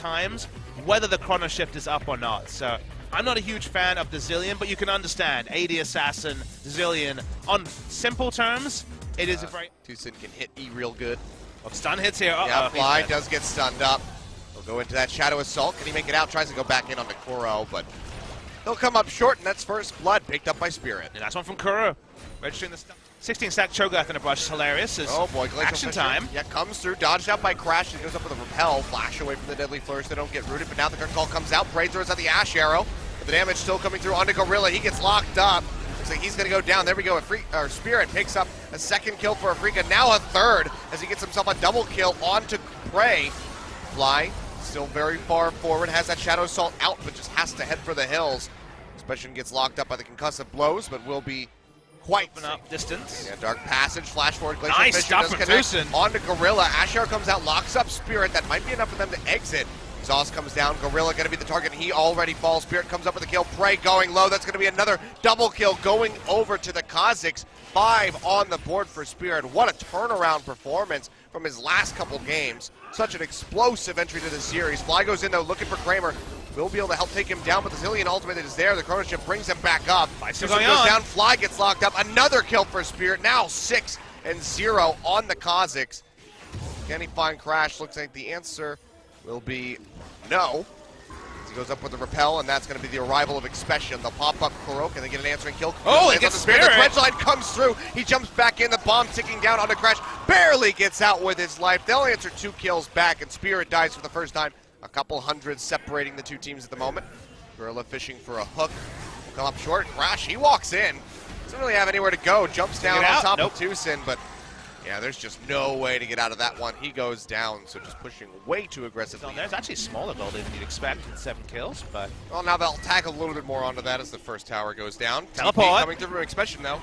times, whether the chrono shift is up or not. So I'm not a huge fan of the Zillion, but you can understand AD Assassin, Zillion, on simple terms, it is a very... Tucson can hit E real good. Well, stun hits here. Yeah, Fly does get stunned up. He'll go into that Shadow Assault. Can he make it out? Tries to go back in on the Kuro, but they'll come up short, and that's first blood picked up by Spirit. And that's one from Kuro. Registering the stun. 16-stack Cho'Gath in a brush is hilarious. Oh boy, action time. Yeah, comes through, dodged out by Crash, and goes up with a Repel. Flash away from the Deadly Flourish. They don't get rooted, but now the curtain call comes out. Prey throws out the Ash Arrow. But the damage still coming through onto Gorilla. He gets locked up. Looks like he's going to go down. There we go. Spirit picks up a second kill for Afreeca. Now a third as he gets himself a double kill onto Prey. Fly still very far forward. Has that Shadow Assault out, but just has to head for the hills. Special gets locked up by the concussive blows, but will be quite up distance. Yeah, Dark Passage, flash forward, Glacial Nice Fissure stuff does from connect Tucson. onto Gorilla. Asher comes out, locks up Spirit. That might be enough for them to exit. Exhaust comes down, Gorilla gonna be the target. He already falls. Spirit comes up with a kill. Prey going low. That's gonna be another double kill going over to the Kazakhs. 5 on the board for Spirit. What a turnaround performance from his last couple games. Such an explosive entry to the series. Fly goes in though, looking for Kramer. Will be able to help take him down, but the Zillion ultimate is there. The chrono shift brings him back up. Tucson goes down, Fly gets locked up. Another kill for Spirit. Now 6-0 on the Kazakhs. Can he find Crash? Looks like the answer will be no. He goes up with the Repel, and that's going to be the arrival of Expression. They'll pop up Kurok, and they get an answering kill. Oh, he gets Spirit. The Quench Line comes through. He jumps back in. The bomb ticking down onto Crash. Barely gets out with his life. They'll answer 2 kills back, and Spirit dies for the first time. A couple hundred separating the two teams at the moment. Gorilla fishing for a hook. Will come up short. Crash, he walks in. Doesn't really have anywhere to go. Jumps down on top of Tucson, but yeah, there's just no way to get out of that one. He goes down, so just pushing way too aggressively. There's actually a smaller building than you'd expect with 7 kills, but... Well, now they'll tack a little bit more onto that as the first tower goes down. Teleport. TP coming through from Expression now.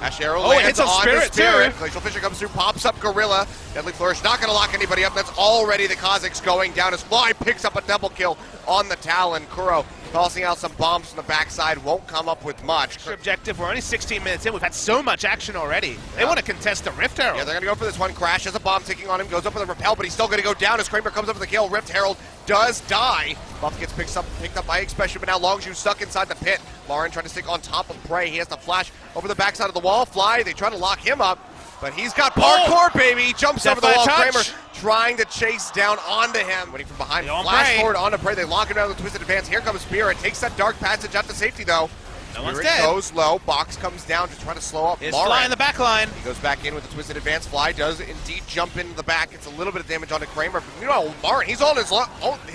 Ash Arrow lands hits on Spirit too. Glacial Fissure comes through, pops up Gorilla. Deadly Flourish not going to lock anybody up. That's already the Kazakhs going down as Fly picks up a double kill on the Talon. Kuro tossing out some bombs from the backside, won't come up with much. Objective, we're only 16 minutes in. We've had so much action already. They want to contest the Rift Herald. Yeah, they're going to go for this one. Crash has a bomb ticking on him, goes up with a Repel, but he's still going to go down as Kramer comes up with a kill. Rift Herald does die. Buff gets picked up by Expression, but now Longzhu stuck inside the pit. Lauren trying to stick on top of Prey. He has to flash over the backside of the wall. Fly, they try to lock him up, but he's got parkour, baby. He jumps over the wall. Kramer trying to chase down onto him. Waiting from behind, flash forward onto Prey. They lock him down with the Twisted Advance. Here comes Spirit. Takes that Dark Passage out to safety, though. No one's Spirit dead. Goes low. Box comes down, just trying to slow up Lauren. Fly in the back line. He goes back in with the Twisted Advance. Fly does indeed jump into the back. It's a little bit of damage onto Kramer. But meanwhile, Lauren, he's on his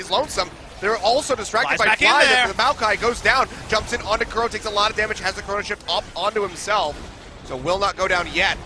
lonesome. They're also distracted by Fly. The Maokai goes down, jumps in onto Kuro, takes a lot of damage, has the chrono shift up onto himself. So will not go down yet.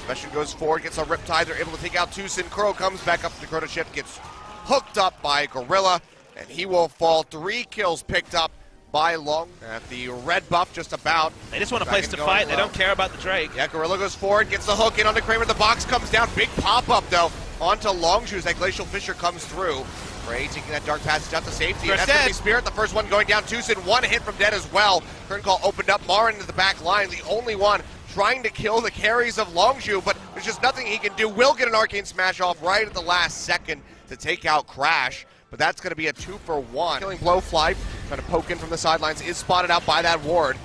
Special goes forward, gets a Riptide. They're able to take out Tucson. Kuro comes back up to the chrono shift, gets hooked up by Gorilla, and he will fall. 3 kills picked up by Long at the red buff just about. They just want a place to fight. They don't care about the Drake. Yeah, Gorilla goes forward, gets the hook in onto Kramer. The box comes down. Big pop-up, though, onto Longzhu as that Glacial Fissure comes through. Prey taking that Dark Passage out to safety. And that's going to be Spirit, the first one going down. Tucson, 1 hit from dead as well. Curtain call opened up. Marin into the back line, the only one trying to kill the carries of Longzhu, but there's just nothing he can do. Will get an Arcane Smash off right at the last second to take out Crash, but that's going to be a 2-for-1. Killing blow. Fly trying to poke in from the sidelines, is spotted out by that ward.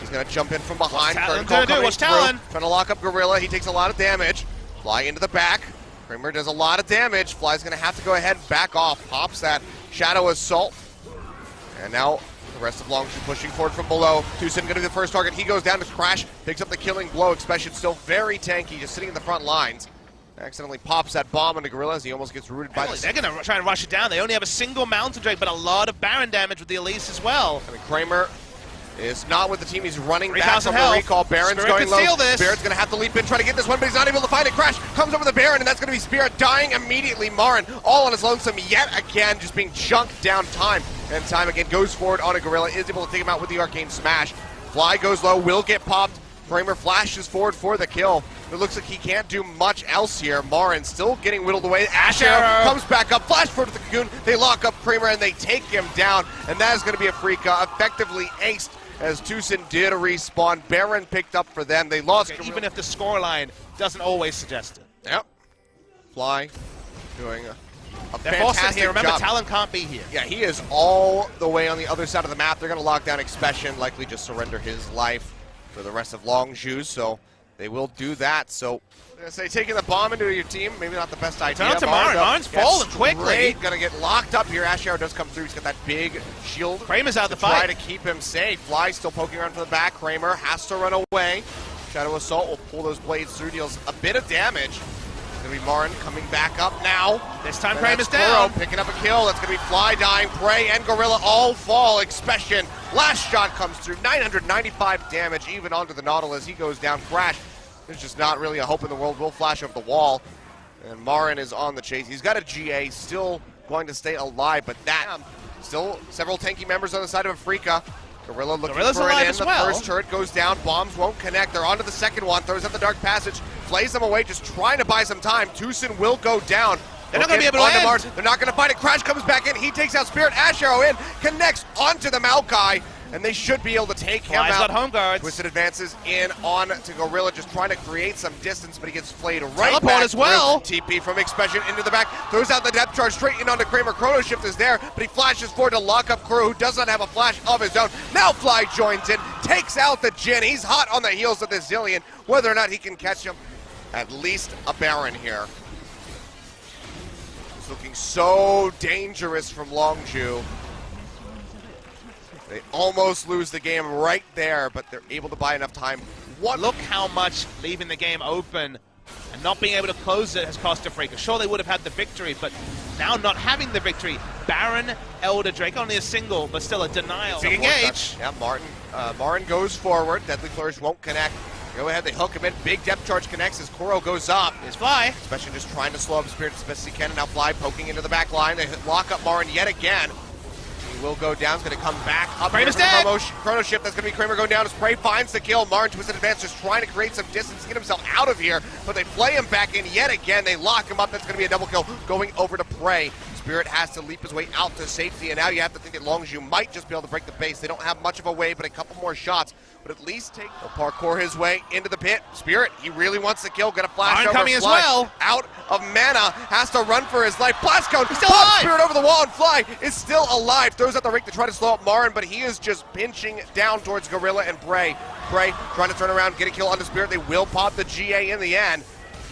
He's going to jump in from behind. Curtain call coming through, trying to lock up Gorilla. He takes a lot of damage. Fly into the back. Kramer does a lot of damage. Fly's going to have to go ahead and back off. Pops that Shadow Assault. And now the rest of Longzhu pushing forward from below. Tucson going to be the first target. He goes down to Crash, picks up the killing blow. Expression still very tanky, just sitting in the front lines. Accidentally pops that bomb into Gorilla as he almost gets rooted by the... They're going to try and rush it down. They only have a single Mountain Drake, but a lot of Baron damage with the Elise as well. I mean, Kramer is not with the team. He's running back from the health. recall. Baron's Spirit going low. Spirit's going to have to leap in, try to get this one, but he's not able to find it. Crash comes over the Baron, and that's going to be Spirit dying immediately. Marin all on his lonesome yet again, just being chunked down time and time again. Goes forward on a Gorilla, is able to take him out with the Arcane Smash. Fly goes low, will get popped. Kramer flashes forward for the kill. It looks like he can't do much else here. Marin still getting whittled away. Ash Arrow comes back up, flash forward to the Cocoon. They lock up Kramer and they take him down. And that is going to be Afreeca effectively aced as Tucson did a respawn. Baron picked up for them. They lost. Okay, even if the scoreline doesn't always suggest it. Yep. Fly doing They're forcing fantastic here. Remember, job. Talon can't be here. Yeah, he is all the way on the other side of the map. They're going to lock down Expression, likely just surrender his life for the rest of Longzhu, so they will do that. So, I'm going to say taking the bomb into your team, maybe not the best idea. Turn to Marin. Marin's falling quickly. Going to get locked up here. Ashiaro does come through. He's got that big shield. Kramer's out of the try fight. to keep him safe. Fly still poking around from the back. Kramer has to run away. Shadow Assault will pull those blades through, deals a bit of damage. Gonna be Marin coming back up now. This time Kramer's down. Picking up a kill. That's gonna be Fly dying. Prey and Gorilla all fall. Expression. Last shot comes through. 995 damage even onto the Nautilus. He goes down. Crash. There's just not really a hope in the world. Will flash over the wall. And Marin is on the chase. He's got a GA, still going to stay alive, but that still several tanky members on the side of Afreeca. Gorilla looking Gorilla's for it alive in. as The well. first turret goes down. Bombs won't connect. They're onto the second one. Throws out the Dark Passage. Flays them away, just trying to buy some time. Tucson will go down. They're not going to be able to end. Mars. They're not going to fight it. Crash comes back in. He takes out Spirit. Ashiaro in. Connects onto the Maokai. And they should be able to take him Fly's out. got home guards. Twisted advances in on to Gorilla, just trying to create some distance, but he gets flayed right Teleport back as well. through. TP from Expression into the back. Throws out the depth charge straight in onto Kramer. Chrono Shift is there, but he flashes forward to lock up Crew, who does not have a flash of his own. Now Fly joins in, takes out the Jin. He's hot on the heels of this Zillion. Whether or not he can catch him, at least a Baron here. It's looking so dangerous from Longzhu. They almost lose the game right there, but they're able to buy enough time. Look how much leaving the game open and not being able to close it has cost Afreeca. Sure, they would have had the victory, but now not having the victory. Baron, Elder Drake, only a single, but still a denial. Big engage. Yeah, Marin goes forward. Deadly Flourish won't connect. Go ahead, they hook him in. Big depth charge connects as Kuro goes up. Here's Fly. Especially just trying to slow up Spirit as best as he can. And now Fly poking into the back line. They lock up Marin yet again. He will go down. He's going to come back up. Kramer's dead. Chrono Shift. That's going to be Kramer going down. Spray finds the kill. Marin twisted advance, just trying to create some distance, get himself out of here. But they play him back in yet again. They lock him up. That's going to be a double kill going over to Prey. Spirit has to leap his way out to safety, and now you have to think that Longzhu might just be able to break the base. They don't have much of a way, but a couple more shots. But at least take the parkour his way into the pit. Spirit, he really wants the kill. Gonna flash Marin over. coming as Fly well. Out of mana, has to run for his life. Blast cone, he's still alive. Spirit over the wall, and Fly is still alive. Throws out the rake to try to slow up Marin, but he is just pinching down towards Gorilla and Prey. Prey trying to turn around, get a kill onto Spirit. They will pop the GA in the end,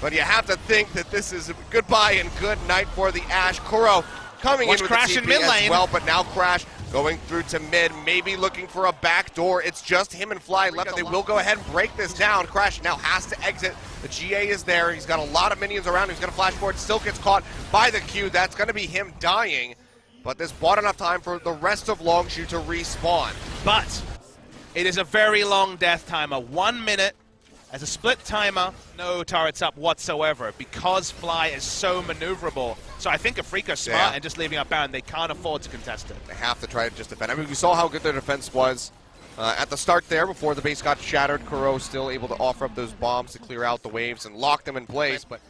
but you have to think that this is a goodbye and good night for the Ash. Kuro coming in with Crash the in TP mid lane as well, but now Crash going through to mid, maybe looking for a back door. It's just him and Fly left. They will go ahead and break this down. Crash now has to exit. The GA is there. He's got a lot of minions around him. He's going to flash forward. Still gets caught by the Q. That's going to be him dying. But this bought enough time for the rest of Longzhu to respawn. But it is a very long death timer. 1 minute as a split timer. No turrets up whatsoever because Fly is so maneuverable. So I think Afreeca's smart and just leaving up Baron. They can't afford to contest it. They have to try to just defend. I mean, we saw how good their defense was at the start there before the base got shattered. Kuro still able to offer up those bombs to clear out the waves and lock them in place. But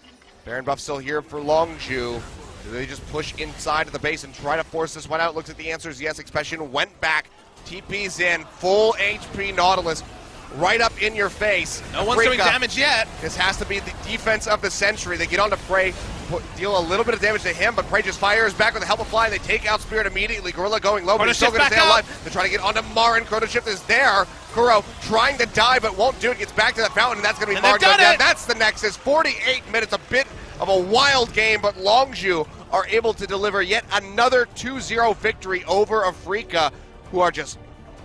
Baron buff still here for Longzhu. Do they just push inside of the base and try to force this one out? Looks like the answer is yes. Expression went back. TP's in. Full HP Nautilus right up in your face. No one's doing damage yet. This has to be the defense of the century. They get onto Prey, deal a little bit of damage to him, but Prey just fires back with the help of Fly. They take out Spirit immediately. Gorilla going low, but he's still going to stay alive. They're trying to get onto Marin. Chrono Shift is there. Kuro trying to die, but won't do it. Gets back to that fountain, and that's going to be Marin going down. That's the Nexus. 48 minutes, a bit of a wild game, but Longzhu are able to deliver yet another 2-0 victory over Afreeca, who are just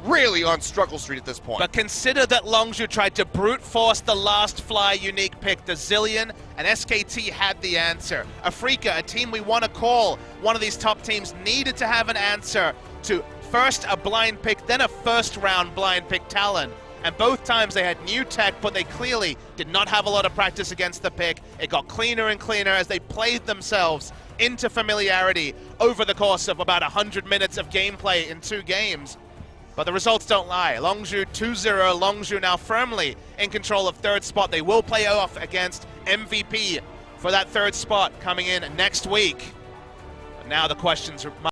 really on struggle street at this point. But consider that Longzhu tried to brute force the last Fly unique pick, the Zillion, and SKT had the answer. Afreeca, a team we want to call one of these top teams, needed to have an answer to first a blind pick, then a first round blind pick Talon. And both times they had new tech, but they clearly did not have a lot of practice against the pick. It got cleaner and cleaner as they played themselves into familiarity over the course of about 100 minutes of gameplay in 2 games. But the results don't lie. Longzhu 2-0. Longzhu now firmly in control of 3rd spot. They will play off against MVP for that 3rd spot coming in next week. But now the questions are